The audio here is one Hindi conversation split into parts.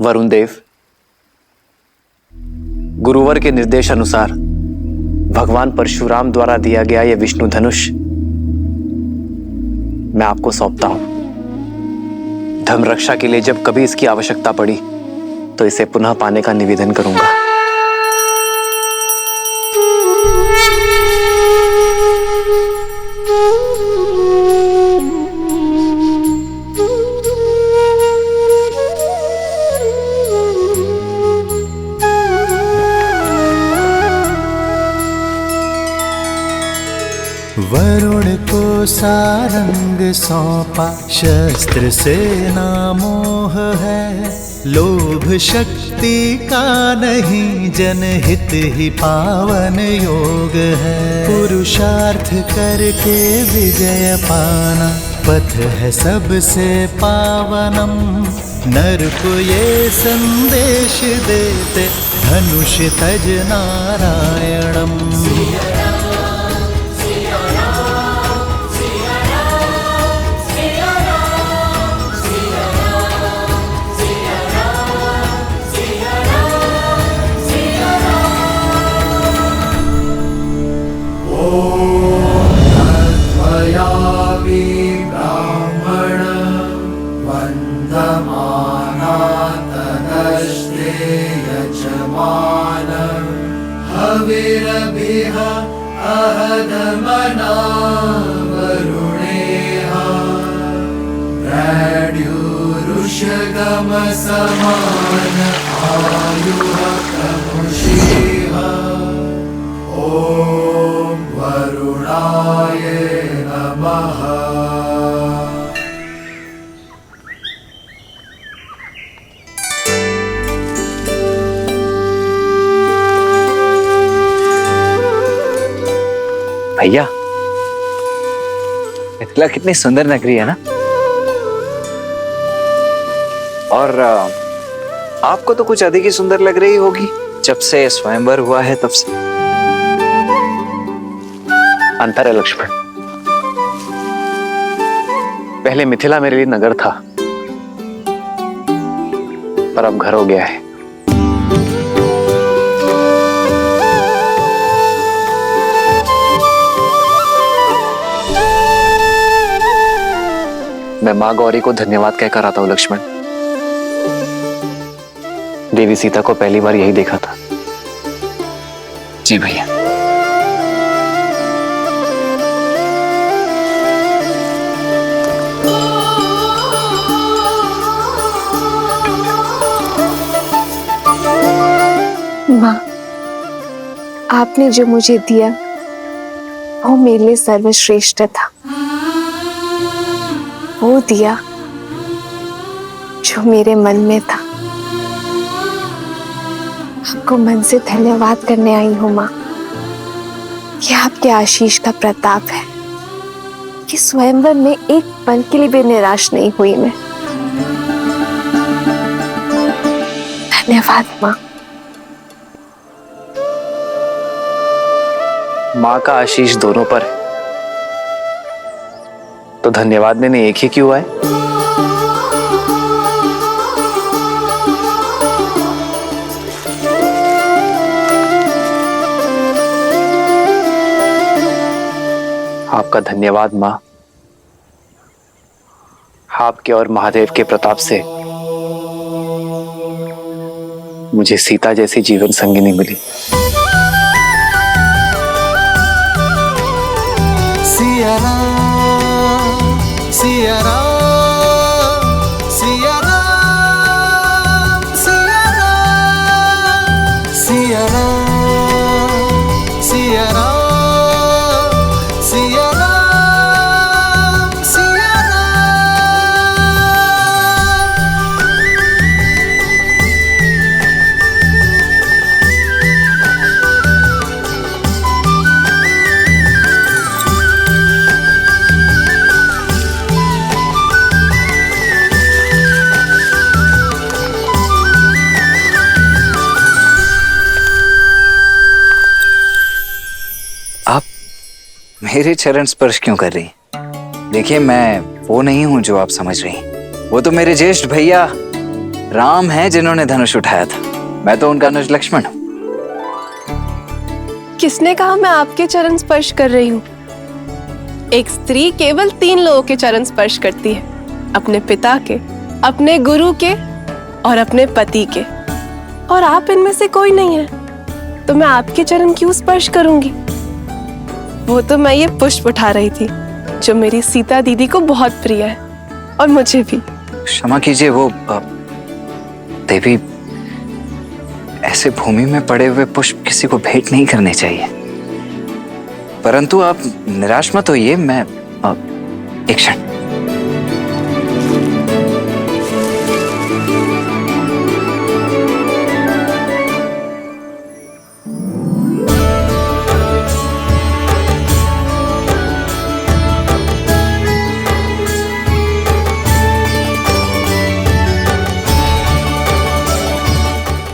वरुण देव, गुरुवर के निर्देश अनुसार भगवान परशुराम द्वारा दिया गया यह विष्णु धनुष मैं आपको सौंपता हूं। धर्म रक्षा के लिए जब कभी इसकी आवश्यकता पड़ी तो इसे पुनः पाने का निवेदन करूंगा। वरुण को सारंग सौंपा, शस्त्र से ना मोह है। लोभ शक्ति का नहीं, जनहित ही पावन योग है। पुरुषार्थ करके विजय पाना, पथ है सबसे पावनम। नर को ये संदेश देते, धनुष तज नारायणम। हविरभिः अहदमना वरुणेह प्रड्युरुषगमसमान आयुः प्रमुषेह। ॐ वरुणाय नमः। भैया, मिथिला कितनी सुंदर नगरी है ना। और आपको तो कुछ अधिक ही सुंदर लग रही होगी जब से स्वयंवर हुआ है तब से। अंतर है लक्ष्मण, पहले मिथिला मेरे लिए नगर था, पर अब घर हो गया है। मैं माँ गौरी को धन्यवाद कहकर आता हूं लक्ष्मण। देवी सीता को पहली बार यही देखा था। जी भैया। माँ, आपने जो मुझे दिया वो मेरे लिए सर्वश्रेष्ठ था। वो दिया जो मेरे मन में था। आपको मन से धन्यवाद करने आई हूँ माँ। ये आपके आशीष का प्रताप है कि स्वयंवर में एक पल के लिए भी निराश नहीं हुई मैं। धन्यवाद माँ। माँ का आशीष दोनों पर है, तो धन्यवाद देने एक ही क्यों आए। आपका धन्यवाद माँ। आपके और महादेव के प्रताप से मुझे सीता जैसी जीवन संगिनी मिली। सिया राम, सिया राम, सिया राम, सिया राम, सिया राम, सिया राम, सिया राम, सिया मेरे चरण स्पर्श क्यों कर रही? देखिए, मैं वो नहीं हूं जो आप समझ रही हैं। वो तो मेरे ज्येष्ठ भैया राम है जिन्होंने धनुष उठाया था, मैं तो उनका अनुज लक्ष्मण हूँ। किसने कहा मैं आपके चरण स्पर्श कर रही हूँ? एक स्त्री केवल 3 लोगों के चरण स्पर्श करती है, अपने पिता के, अपने गुरु के और अपने पति के। और आप इनमें से कोई नहीं है, तो मैं आपके चरण क्यों स्पर्श करूंगी? वो तो मैं ये पुष्प उठा रही थी जो मेरी सीता दीदी को बहुत प्रिय है और मुझे भी। क्षमा कीजिए, वो देवी, ऐसे भूमि में पड़े हुए पुष्प किसी को भेंट नहीं करने चाहिए। परंतु आप निराश मत होइए, मैं एक क्षण।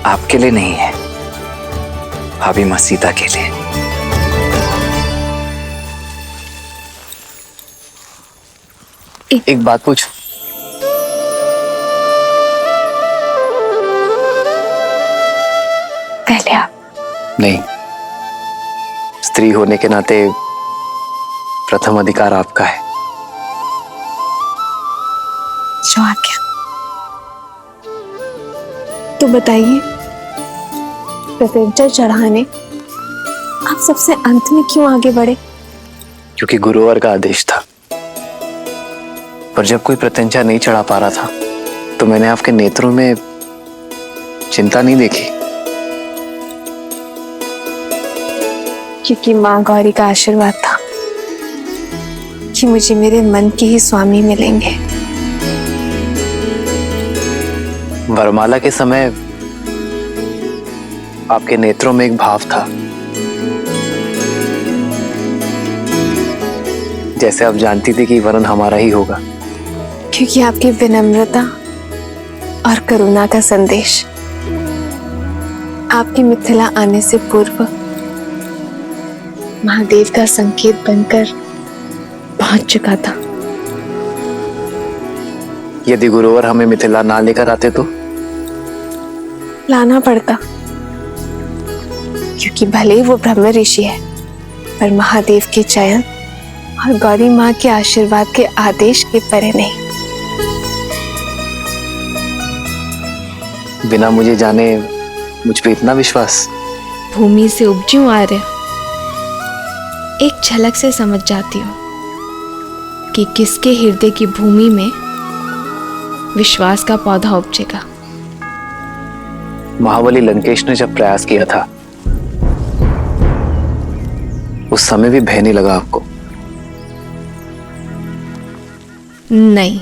आपके लिए नहीं है, भाभी मां सीता के लिए। एक बात पूछ। पहले आप। नहीं, स्त्री होने के नाते प्रथम अधिकार आपका है। जो आज्ञा। तो बताइए, प्रत्यंचा चढ़ाने आप सबसे अंत में क्यों आगे बढ़े? क्योंकि गुरुवर का आदेश था। पर जब कोई प्रत्यंचा नहीं चढ़ा पा रहा था तो मैंने आपके नेत्रों में चिंता नहीं देखी। क्योंकि माँ गौरी का आशीर्वाद था कि मुझे मेरे मन के ही स्वामी मिलेंगे। वरमाला के समय आपके नेत्रों में एक भाव था, जैसे आप जानती थी कि वरन हमारा ही होगा। क्योंकि आपकी विनम्रता और करुणा का संदेश आपकी मिथिला आने से पूर्व महादेव का संकेत बनकर पहुंच चुका था। यदि गुरुवर हमें मिथिला ना लेकर आते तो लाना पड़ता, क्योंकि भले ही वो ब्रह्म ऋषि है, पर महादेव के चयन और गौरी माँ के आशीर्वाद के आदेश के परे नहीं। बिना मुझे जाने मुझ पे इतना विश्वास? भूमि से उपजूं आर्य, एक झलक से समझ जाती हूँ कि किसके हृदय की भूमि में विश्वास का पौधा उपजेगा। महाबली लंकेश ने जब प्रयास किया था उस समय भी भय नहीं लगा आपको? नहीं,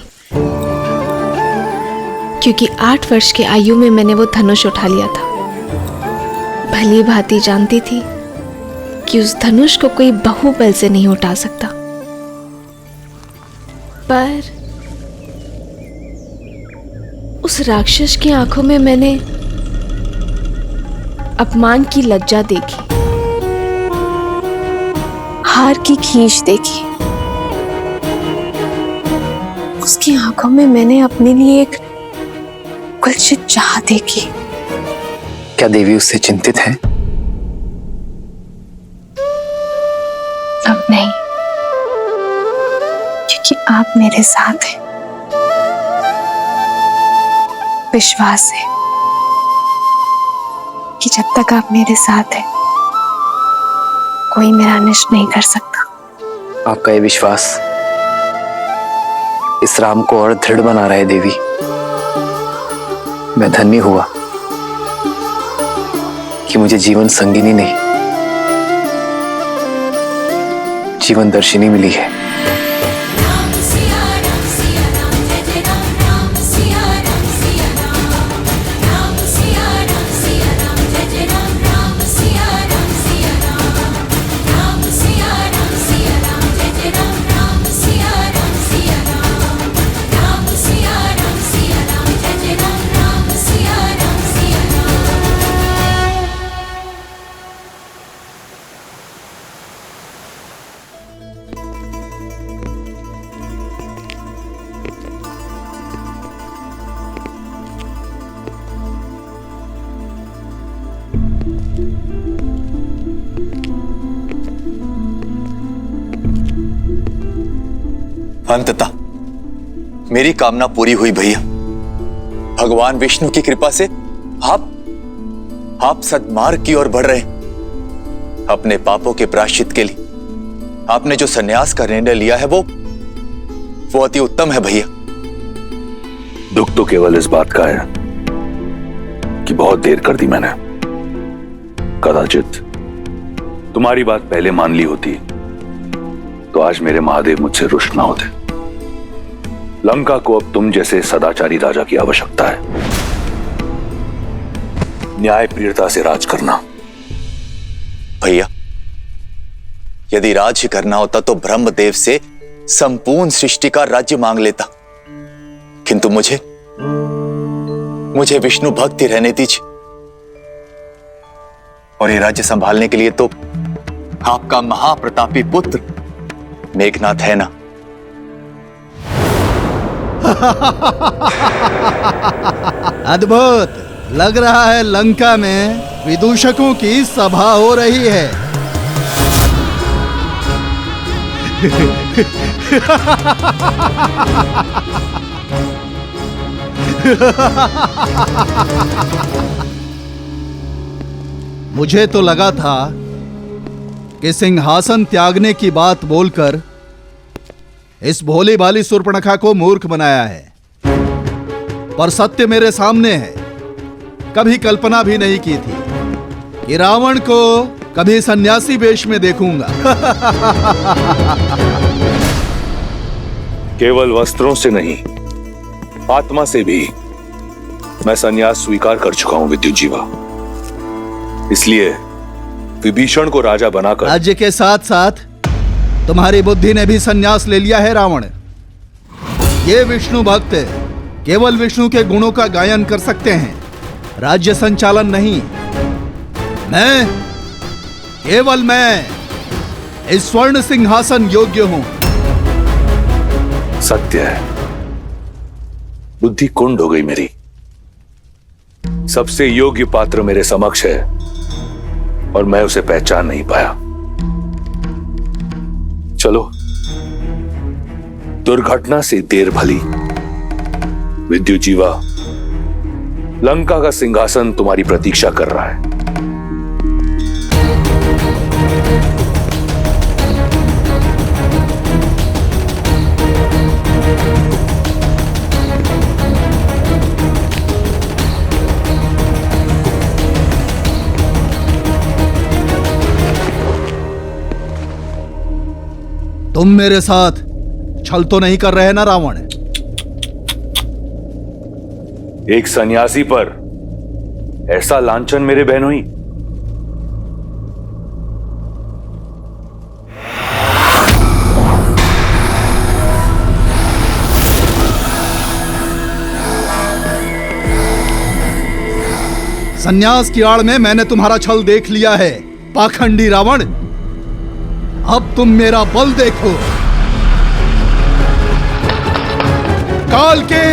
क्योंकि 8 वर्ष की आयु में मैंने वो धनुष उठा लिया था। भली भांति जानती थी कि उस धनुष को कोई बाहुबल से नहीं उठा सकता। पर उस राक्षस की आंखों में मैंने अपमान की लज्जा देखी, हार की खींच देखी। उसकी आंखों में मैंने अपने लिए एक कुलसित चाह देखी। क्या देवी उससे चिंतित है? अब नहीं, क्योंकि आप मेरे साथ हैं। विश्वास है कि जब तक आप मेरे साथ हैं कोई मेरा नष्ट नहीं कर सकता। आपका ये विश्वास इस राम को और दृढ़ बना रहा है देवी। मैं धन्य हुआ कि मुझे जीवन संगिनी नहीं, जीवन दर्शिनी मिली है। अंततः मेरी कामना पूरी हुई भैया। भगवान विष्णु की कृपा से आप सद्मार्ग की ओर बढ़ रहे हैं। अपने पापों के प्रायश्चित के लिए आपने जो संन्यास का निर्णय लिया है वो अति उत्तम है भैया। दुख तो केवल इस बात का है कि बहुत देर कर दी मैंने। कदाचित तुम्हारी बात पहले मान ली होती तो आज मेरे महादेव मुझसे रुष्ट ना होते। लंका को अब तुम जैसे सदाचारी राजा की आवश्यकता है। न्याय प्रियता से राज करना। भैया, यदि राज ही करना होता तो ब्रह्मदेव से संपूर्ण सृष्टि का राज्य मांग लेता, किंतु मुझे विष्णु भक्ति रहने दीजिए। और ये राज्य संभालने के लिए तो आपका महाप्रतापी पुत्र मेघनाथ है ना। अद्भुत लग रहा है, लंका में विदूषकों की सभा हो रही है। मुझे तो लगा था कि सिंहासन त्यागने की बात बोलकर इस भोली भाली शूर्पणखा को मूर्ख बनाया है, पर सत्य मेरे सामने है। कभी कल्पना भी नहीं की थी कि रावण को कभी सन्यासी वेश में देखूंगा। केवल वस्त्रों से नहीं, आत्मा से भी मैं संन्यास स्वीकार कर चुका हूं विद्युत जीवा। इसलिए विभीषण को राजा बनाकर राज्य के साथ साथ तुम्हारी बुद्धि ने भी संन्यास ले लिया है रावण। ये विष्णु भक्त केवल विष्णु के गुणों का गायन कर सकते हैं, राज्य संचालन नहीं। केवल मैं इस स्वर्ण सिंहासन योग्य हूं। सत्य है, बुद्धि कुंड हो गई मेरी। सबसे योग्य पात्र मेरे समक्ष है और मैं उसे पहचान नहीं पाया। चलो, दुर्घटना से देर भली। विद्युत जीवा, लंका का सिंहासन तुम्हारी प्रतीक्षा कर रहा है। तुम मेरे साथ छल तो नहीं कर रहे ना रावण? एक सन्यासी पर ऐसा लांछन मेरे बहनोई। सन्यास की आड़ में मैंने तुम्हारा छल देख लिया है, पाखंडी रावण। अब तुम मेरा बल देखो। काल के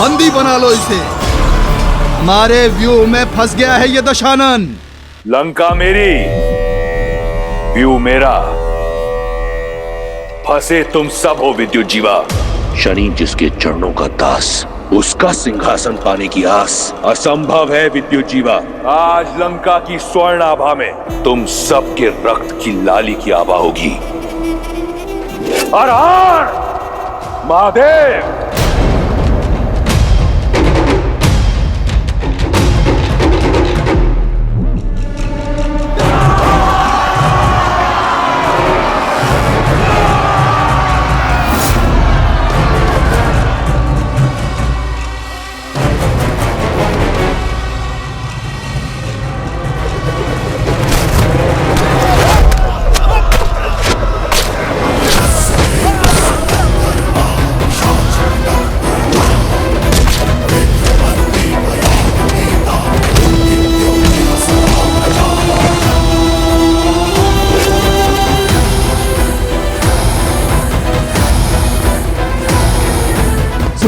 बंदी बना लो इसे। हमारे व्यू में फंस गया है ये दशानन। लंका मेरी, व्यू मेरा, फंसे तुम सब हो विद्युत जीवा। शनि जिसके चरणों का दास, उसका सिंहासन पाने की आस असंभव है विद्युत जीवा। आज लंका की स्वर्ण आभा में तुम सबके रक्त की लाली की आभा होगी। हर हर महादेव।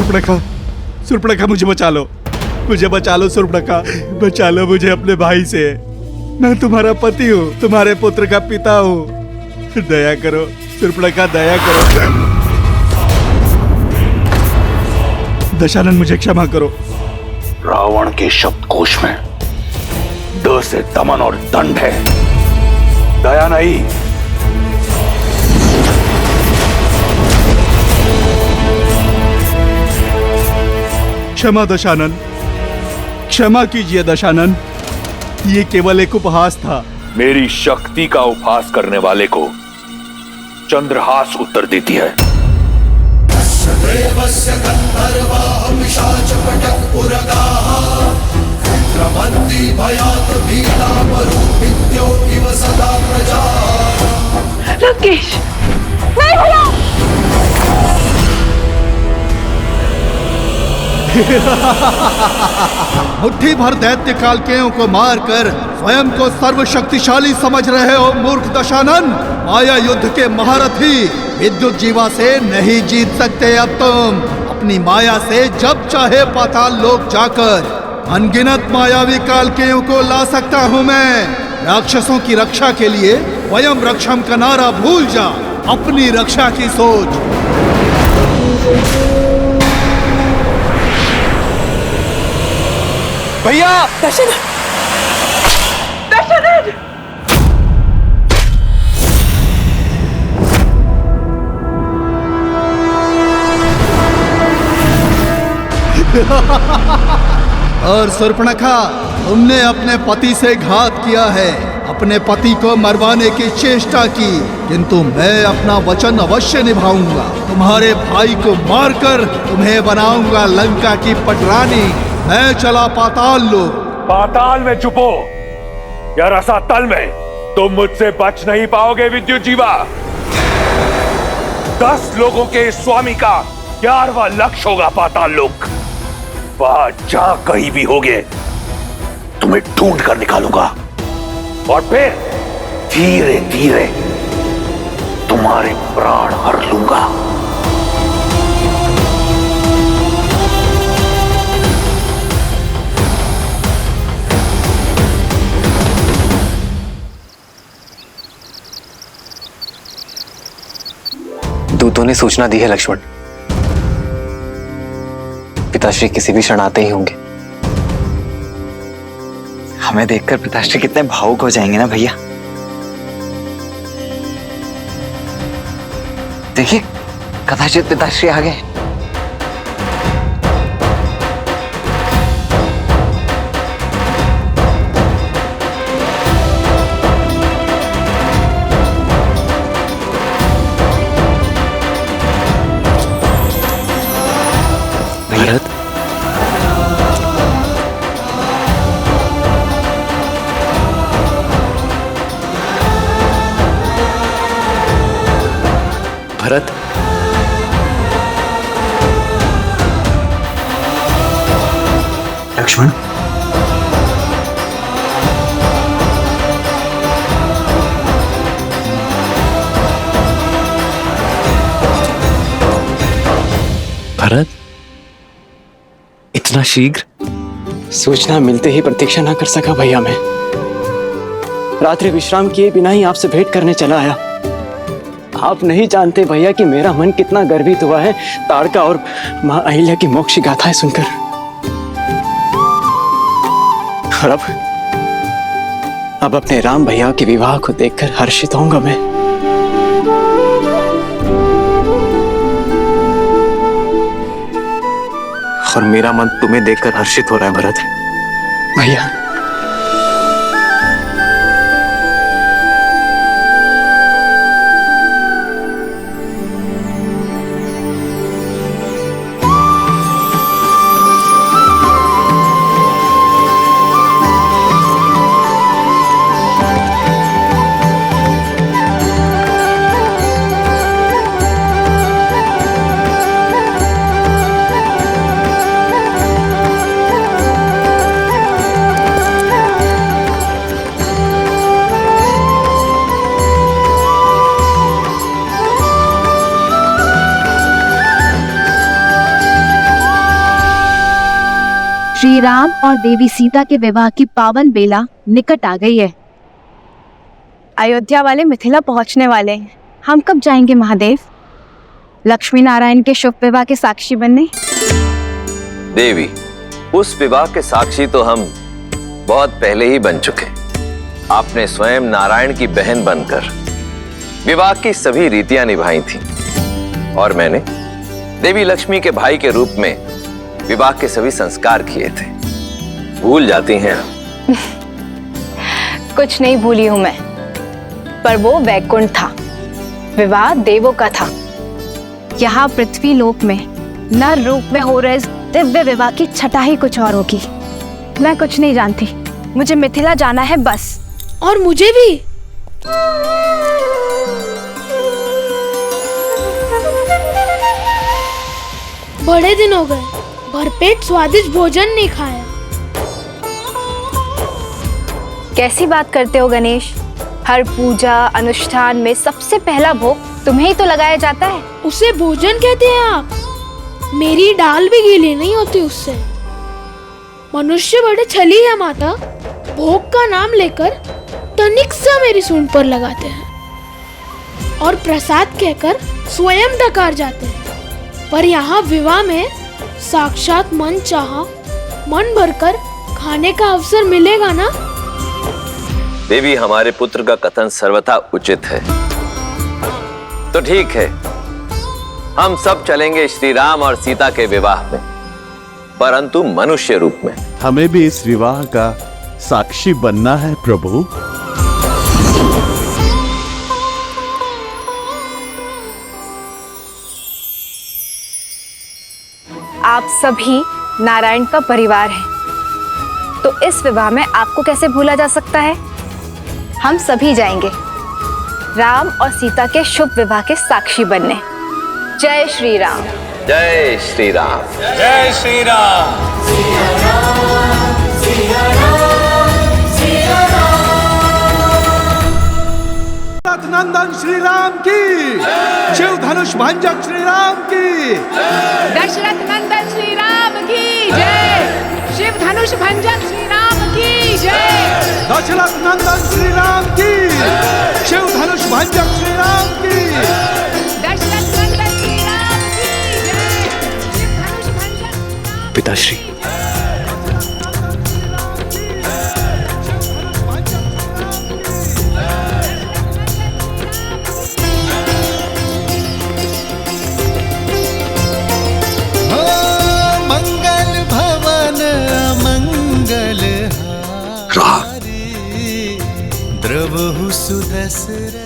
सुर्पणखा, सुर्पणखा मुझे बचा लो, मुझे बचा लो सुर्पणखा, बचा लो मुझे अपने भाई से। मैं तुम्हारा पति हूँ, तुम्हारे पुत्र का पिता हूँ। दया करो सुर्पणखा, दया करो। दशानन मुझे क्षमा करो। रावण के शब्दकोश में द से दमन और दंड है, दया नहीं। क्षमा दशानन, क्षमा कीजिए दशानन, ये केवल एक उपहास था। मेरी शक्ति का उपहास करने वाले को चंद्रहास उत्तर देती है। देवस्य गन्धर्वाः पिशाचपटक्पुरगाः क्षिप्रमन्ति भयात् भीता मरुभिद्यो इव सदा प्रजाः। लंकेश, नहीं भैया। मुट्ठी भर दैत्य कालकेयों को मारकर स्वयं को सर्वशक्तिशाली समझ रहे हो मूर्ख दशानन। माया युद्ध के महारथी विद्युत जीवा से नहीं जीत सकते अब तुम। अपनी माया से जब चाहे पाताल लोक जाकर अनगिनत मायावी कालकेयों को ला सकता हूँ मैं। राक्षसों की रक्षा के लिए वयम रक्षम का नारा भूल जा, अपनी रक्षा की सोच। भैया, दशानन, दशानन। और सुर्पणखा, तुमने अपने पति से घात किया है, अपने पति को मरवाने की चेष्टा की, किंतु मैं अपना वचन अवश्य निभाऊंगा। तुम्हारे भाई को मारकर तुम्हें बनाऊंगा लंका की पटरानी। मैं चला पाताल लोक। पाताल में छुपो या रसातल में, तुम मुझसे बच नहीं पाओगे विद्युत जीवा। 10 लोगों के स्वामी का 11वां लक्ष्य होगा पाताल लोक। वहां जहां कहीं भी होगे तुम्हें ढूंढ कर निकालूंगा और फिर धीरे धीरे तुम्हारे प्राण हर लूंगा। दूतों ने सूचना दी है लक्ष्मण, पिताश्री किसी भी क्षण आते ही होंगे। हमें देखकर पिताश्री कितने भावुक हो जाएंगे ना भैया। देखिए, कदाचित पिताश्री आ गए। भरत, भरत, लक्ष्मण, भरत, इतना शीघ्र? सूचना मिलते ही प्रतीक्षा न कर सका भैया मैं। रात्रि विश्राम किए बिना ही आपसे भेंट करने चला आया। आप नहीं जानते भैया कि मेरा मन कितना गर्वित हुआ है ताड़का और मां अहिल्या की मोक्ष गाथाएं सुनकर। और अब अपने राम भैया के विवाह को देखकर हर्षित होऊंगा मैं। और मेरा मन तुम्हें देखकर हर्षित हो रहा है भरत। भैया, श्री राम और देवी सीता के विवाह की पावन बेला निकट आ गई है। अयोध्या वाले मिथिला पहुंचने वाले हैं। हम कब जाएंगे महादेव? लक्ष्मी नारायण के शुभ विवाह के साक्षी बनने। देवी, उस विवाह के साक्षी तो हम बहुत पहले ही बन चुके। आपने स्वयं नारायण की बहन बनकर विवाह की सभी रीतियां निभाई थी और मैंने देवी लक्ष्मी के भाई के रूप में विवाह के सभी संस्कार किए थे। भूल जाती हैं आप? कुछ नहीं भूली हूँ मैं, पर वो वैकुंठ था, विवाह देवों का था। यहाँ पृथ्वी लोक में नर रूप में हो रहे इस दिव्य विवाह की छटा ही कुछ और होगी। मैं कुछ नहीं जानती, मुझे मिथिला जाना है बस। और मुझे भी। बड़े दिन हो गए, भरपेट स्वादिष्ट भोजन नहीं खाया। कैसी बात करते हो गणेश? हर पूजा अनुष्ठान में सबसे पहला भोग तुम्हें ही तो लगाया जाता है। उसे भोजन कहते हैं आप? मेरी डाल भी गीली नहीं होती उससे। मनुष्य बड़े छली है माता, भोग का नाम लेकर तनिक सा मेरी सूंड पर लगाते हैं और प्रसाद कहकर स्वयं डकार जाते हैं। पर यहाँ विवाह में साक्षात मन चाहा मन भरकर खाने का अवसर मिलेगा ना? देवी, हमारे पुत्र का कथन सर्वथा उचित है। तो ठीक है, हम सब चलेंगे श्री राम और सीता के विवाह में, परंतु मनुष्य रूप में। हमें भी इस विवाह का साक्षी बनना है प्रभु। आप सभी नारायण का परिवार हैं, तो इस विवाह में आपको कैसे भूला जा सकता है? हम सभी जाएंगे राम और सीता के शुभ विवाह के साक्षी बनने। जय श्री राम। जय श्री राम। जय श्री राम। नंदन श्री राम की, शिव धनुष भंजक श्री राम की, दशरथ नंदन श्री राम की जय। शिव धनुष भंजक श्री राम की जय। दशरथ नंदन श्री राम की, शिव धनुष भंजक श्री राम की, दशरथ नंदन श्री राम की जय। शिव धनुष भंजक। पिताश्री,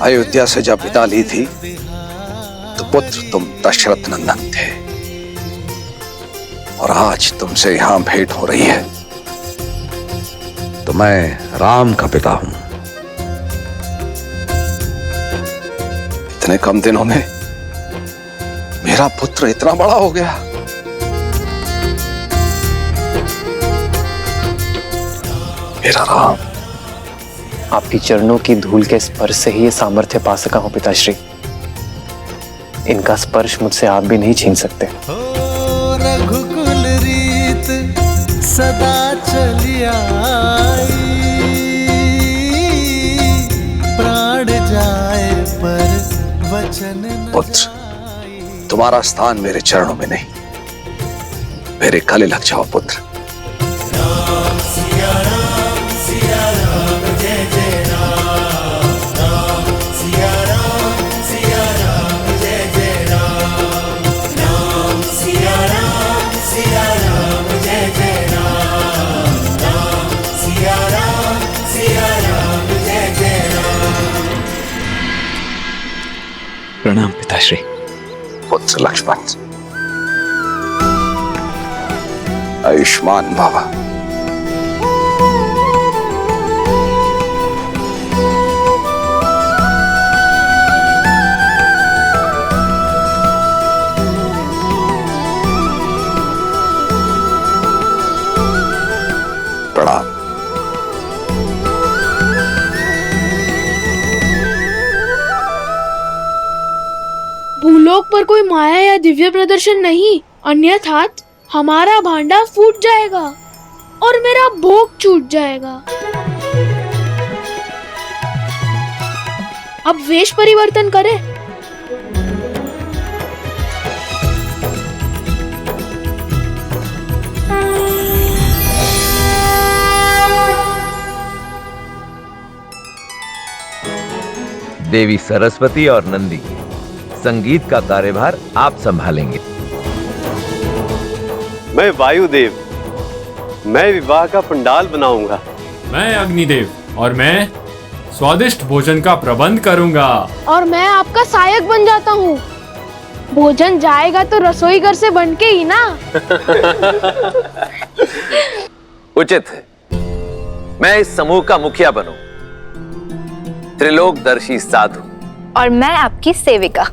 अयोध्या से जब विदा ली थी तो पुत्र तुम दशरथ नंदन थे, और आज तुमसे यहां भेंट हो रही है तो मैं राम का पिता हूं। इतने कम दिनों में मेरा पुत्र इतना बड़ा हो गया। मेरा राम। आपकी चरणों की धूल के स्पर्श से ही ये सामर्थ्य पा सका हूं पिताश्री। इनका स्पर्श मुझसे आप भी नहीं छीन सकते। रघुकुल रीत सदा चली आई, प्राण जाए पर वचन न। पुत्र, तुम्हारा स्थान मेरे चरणों में नहीं, मेरे गले लग जाओ पुत्र। प्रणाम पिताश्री। पुत्र लक्ष्मण, आयुष्मान बाबा। प्रणाम। भूलोक पर कोई माया या दिव्य प्रदर्शन नहीं, अन्यथा हमारा भांडा फूट जाएगा। और मेरा भोग छूट जाएगा। अब वेश परिवर्तन करें। देवी सरस्वती और नंदी, संगीत का कार्यभार आप संभालेंगे। मैं वायुदेव, मैं विवाह का पंडाल बनाऊंगा। मैं अग्निदेव, और मैं स्वादिष्ट भोजन का प्रबंध करूंगा। और मैं आपका सहायक बन जाता हूँ। भोजन जाएगा तो रसोई घर से बन के ही ना। उचित है, मैं इस समूह का मुखिया बनूं। त्रिलोकदर्शी साधु। और मैं आपकी सेविका।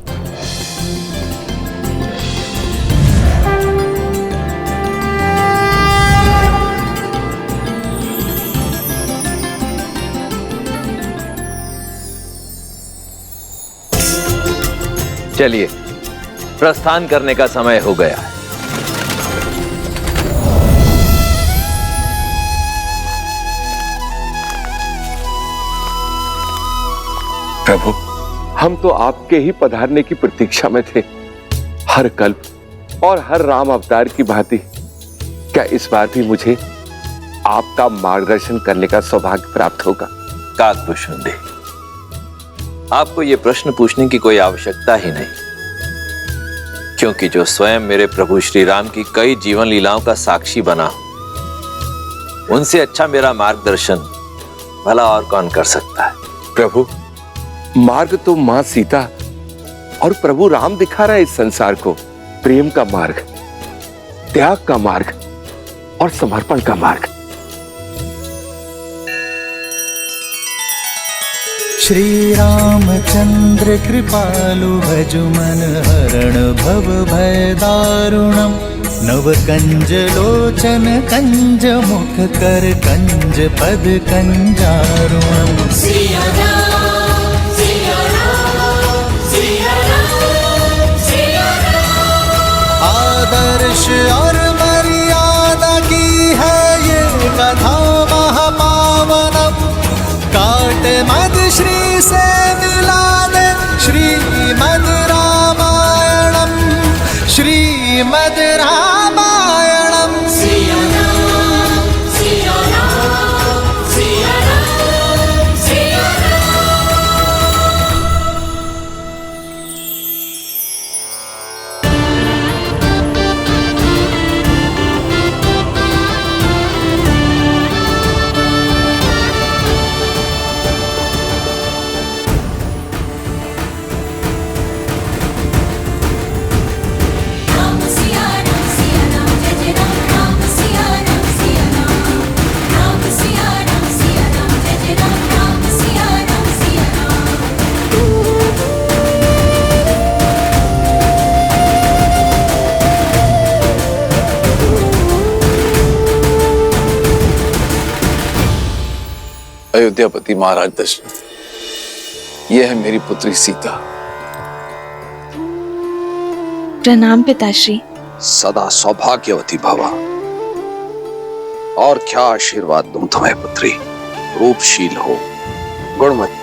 चलिए, प्रस्थान करने का समय हो गया है। प्रभु, हम तो आपके ही पधारने की प्रतीक्षा में थे। हर कल्प और हर राम अवतार की भांति क्या इस बार भी मुझे आपका मार्गदर्शन करने का सौभाग्य प्राप्त होगा? काकभूषण देव, आपको यह प्रश्न पूछने की कोई आवश्यकता ही नहीं, क्योंकि जो स्वयं मेरे प्रभु श्री राम की कई जीवन लीलाओं का साक्षी बना, उनसे अच्छा मेरा मार्गदर्शन भला और कौन कर सकता है। प्रभु, मार्ग तो मां सीता और प्रभु राम दिखा रहा है इस संसार को। प्रेम का मार्ग, त्याग का मार्ग और समर्पण का मार्ग। श्री रामचंद्र कृपालु भजु मन हरण भव भय दारुणम। नव कंज लोचन कंज मुख कर कंज पद कंजारुणम। आदर्श और मर्यादा की है ये कथा महापावनम। काट मद श्री से मिला दे श्रीमद् रामायणम। श्रीमद् रामायणम। अयोध्यापति महाराज दशरथ, यह है मेरी पुत्री सीता। प्रणाम पिताश्री। सदा सौभाग्यवती भवा। और क्या आशीर्वाद दूं तुम्हें पुत्री। रूपशील हो, गुणवती